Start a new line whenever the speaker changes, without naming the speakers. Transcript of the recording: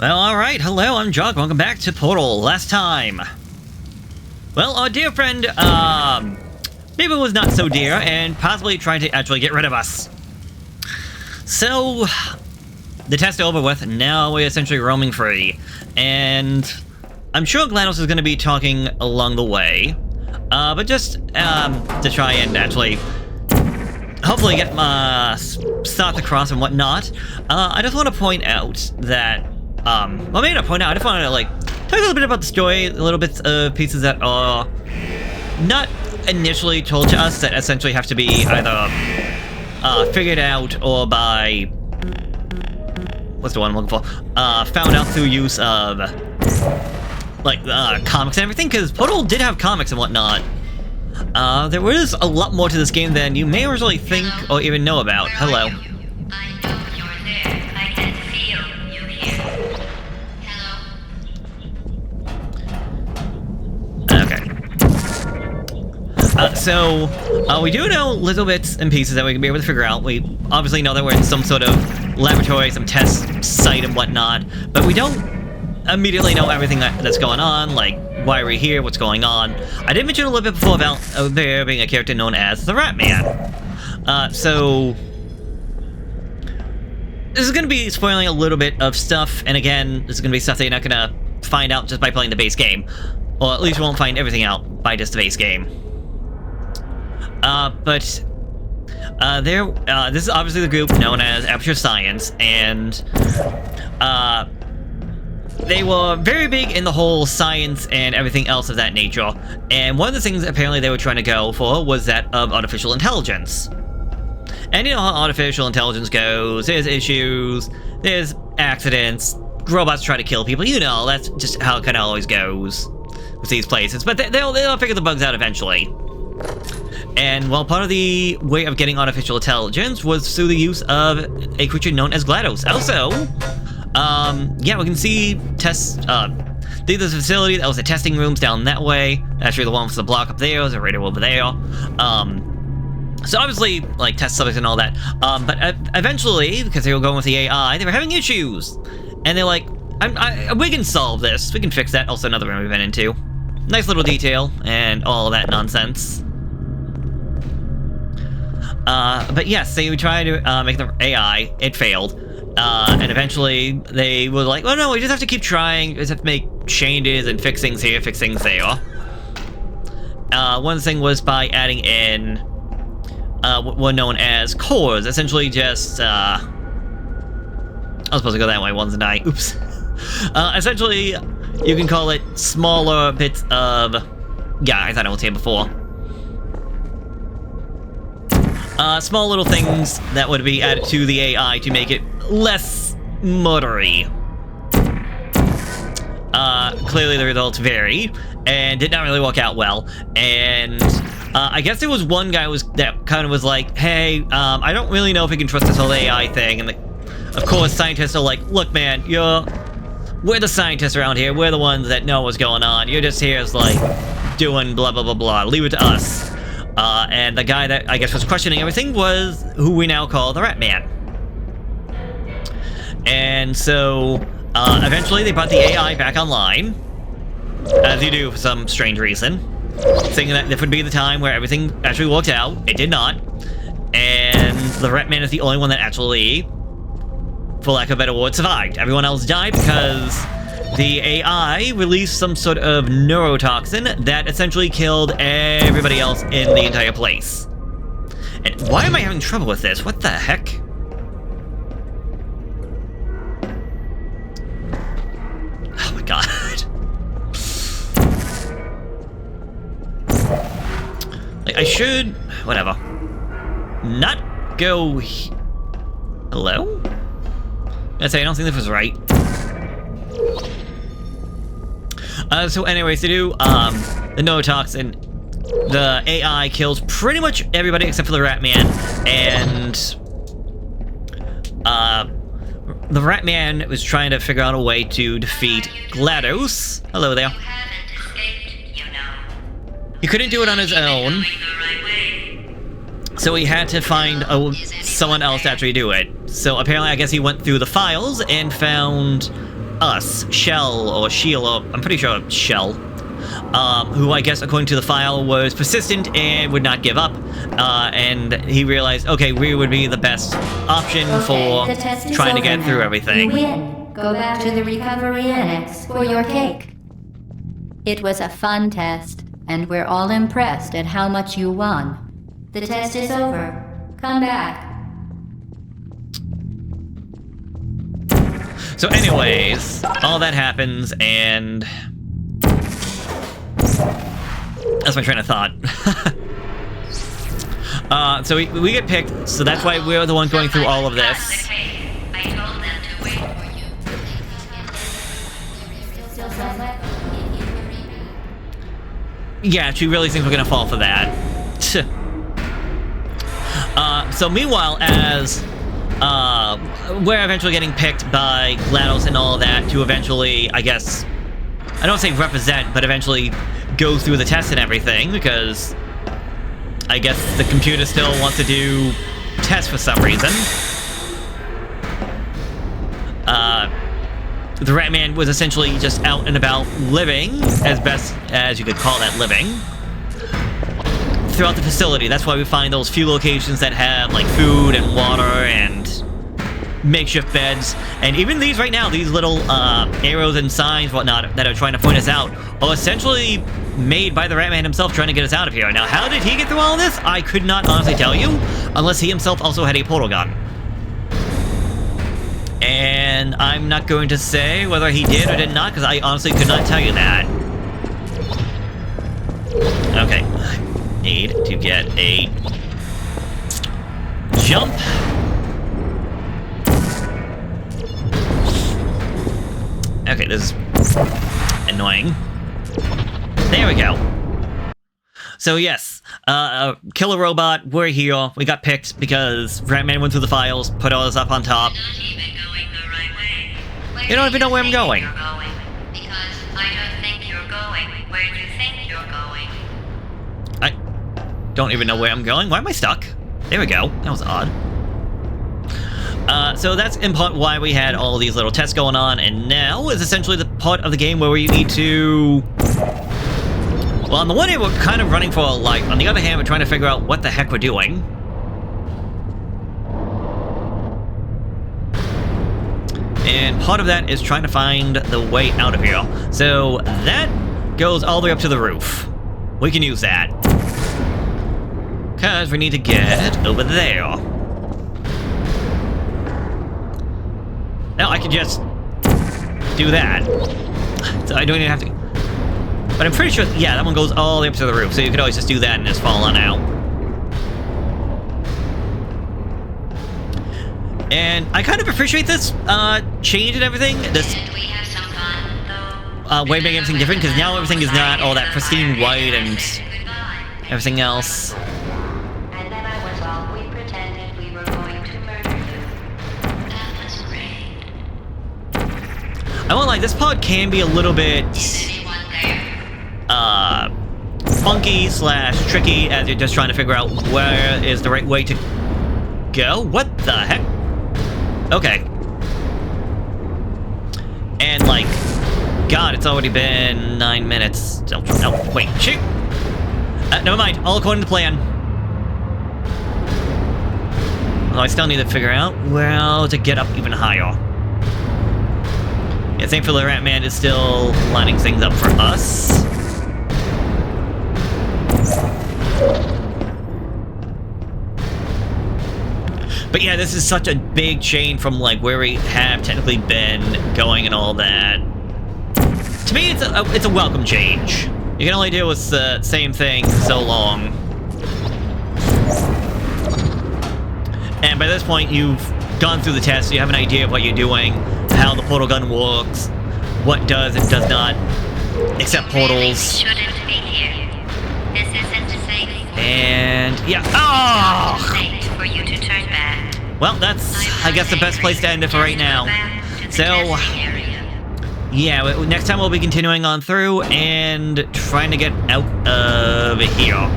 Well, alright, hello, I'm Jock, welcome back to Portal. Last time. Well, our dear friend, maybe was not so dear, and possibly trying to actually get rid of us. So, the test over with, now we're essentially roaming free. And I'm sure Glados is going to be talking along the way. But just, to try and actually hopefully get start the cross and whatnot. I just want to point out that, well, maybe not point out, I just want to, like, talk a little bit about the story, a little bit of pieces that are not initially told to us that essentially have to be either figured out or by, what's the one I'm looking for, found out through use of, like, comics and everything, because Portal did have comics and whatnot. There was a lot more to this game than you may originally think or even know about. Hello. So, we do know little bits and pieces that we can be able to figure out. We obviously know that we're in some sort of laboratory, some test site and whatnot, but we don't immediately know everything that's going on, like why we're here, what's going on. I did mention a little bit before about there being a character known as the Rat Man. So this is going to be spoiling a little bit of stuff, and again, this is going to be stuff that you're not going to find out just by playing the base game. Or at least you won't find everything out by just the base game. This is obviously the group known as Aperture Science, and they were very big in the whole science and everything else of that nature. And one of the things apparently they were trying to go for was that of artificial intelligence. And you know how artificial intelligence goes, there's issues, there's accidents, robots try to kill people, you know, that's just how it kind of always goes with these places. But they'll figure the bugs out eventually. And while part of the way of getting artificial intelligence was through the use of a creature known as Glados. Also, yeah, we can see tests, there's a facility that was the testing rooms down that way. Actually, the one with the block up there, there's a radar over there. So obviously, like, test subjects and all that. But eventually, because they were going with the AI, they were having issues. And they're like, we can solve this, we can fix that. Also, another room we've been into. Nice little detail, and all that nonsense. But yes, they would try to make the AI, it failed. And eventually they were like, well, no, we just have to keep trying, we just have to make changes and fix things here, fix things there. One thing was by adding in what were known as cores, essentially just, I was supposed to go that way, wasn't I? Oops. Essentially, you can call it smaller bits of, yeah, I thought I was here before. Small little things that would be added to the AI to make it less murdery. Clearly the results varied, and did not really work out well. And I guess there was one guy that kind of was like, hey, I don't really know if we can trust this whole AI thing. And of course, scientists are like, look, man, we're the scientists around here. We're the ones that know what's going on. You're just here as, like, doing blah, blah, blah, blah. Leave it to us. And the guy that I guess was questioning everything was who we now call the Rat Man. And so, eventually they brought the AI back online, as you do for some strange reason, thinking that this would be the time where everything actually worked out. It did not. And the Rat Man is the only one that actually, for lack of a better word, survived. Everyone else died because the AI released some sort of neurotoxin that essentially killed everybody else in the entire place. And why am I having trouble with this? What the heck? Oh my god. Like, I should... whatever. Not go... Hello? I say, I don't think this was right. So anyways, to do, the neurotoxin, the AI kills pretty much everybody except for the Rat Man, and, the Rat Man was trying to figure out a way to defeat Glados. Hello there. He couldn't do it on his own, so he had to find someone else to actually do it. So apparently, I guess he went through the files and found us, Shell, or Sheila, I'm pretty sure Shell, who I guess according to the file was persistent and would not give up, and he realized, okay, we would be the best option for trying to get through everything.
You win. Go back to the recovery annex for your cake. It was a fun test, and we're all impressed at how much you won. The test is over. Come back.
So anyways, all that happens, and that's my train of thought. So we get picked, so that's why we're the one going through all of this. Yeah, she really thinks we're gonna fall for that. So meanwhile, as we're eventually getting picked by Glados and all that to eventually, I guess, I don't say represent, but eventually go through the test and everything, because I guess the computer still wants to do tests for some reason. The Ratman was essentially just out and about living, as best as you could call that living, throughout the facility. That's why we find those few locations that have like food and water and makeshift beds, and even these right now, these little arrows and signs, whatnot, that are trying to point us out, are essentially made by the Ratman himself trying to get us out of here. Now, how did he get through all of this? I could not honestly tell you, unless he himself also had a portal gun. And I'm not going to say whether he did or did not, because I honestly could not tell you that. Okay, I need to get a jump. Okay, this is annoying. There we go. So yes, Killer Robot, we're here. We got picked because Ratman went through the files, put all this up on top. You don't even know where I'm going.
Because I don't think you're going where you think you're going.
I don't even know where I'm going. Why am I stuck? There we go. That was odd. So that's in part why we had all these little tests going on, and now is essentially the part of the game where we need to... Well, on the one hand, we're kind of running for a light. On the other hand, we're trying to figure out what the heck we're doing. And part of that is trying to find the way out of here. So that goes all the way up to the roof. We can use that. Because we need to get over there. Now I can just do that. So I don't even have to... But I'm pretty sure, yeah, that one goes all the way up to the roof. So you could always just do that and just fall on out. And I kind of appreciate this change and everything. This way making everything different, because now everything is not all that pristine white and everything else.
And then I was all we pretended we were going to murder you. That was great.
I won't lie, this pod can be a little bit funky / tricky as you're just trying to figure out where is the right way to go. What the heck? Okay. And like, God, it's already been 9 minutes. Oh, wait, shoot. Never mind, all according to plan. Although I still need to figure out where to get up even higher. Yeah, thankfully Ratman is still lining things up for us. But yeah, this is such a big change from like where we have technically been going and all that. To me, it's a welcome change. You can only deal with the same thing so long. And by this point, you've gone through the test, so you have an idea of what you're doing, how the portal gun works, what does and does not accept portals.
Shouldn't be here. This isn't safe.
And yeah, oh!
Safe for you to turn back.
Well, that's, I guess, the best place to end it for right now. So, yeah, next time we'll be continuing on through and trying to get out of here.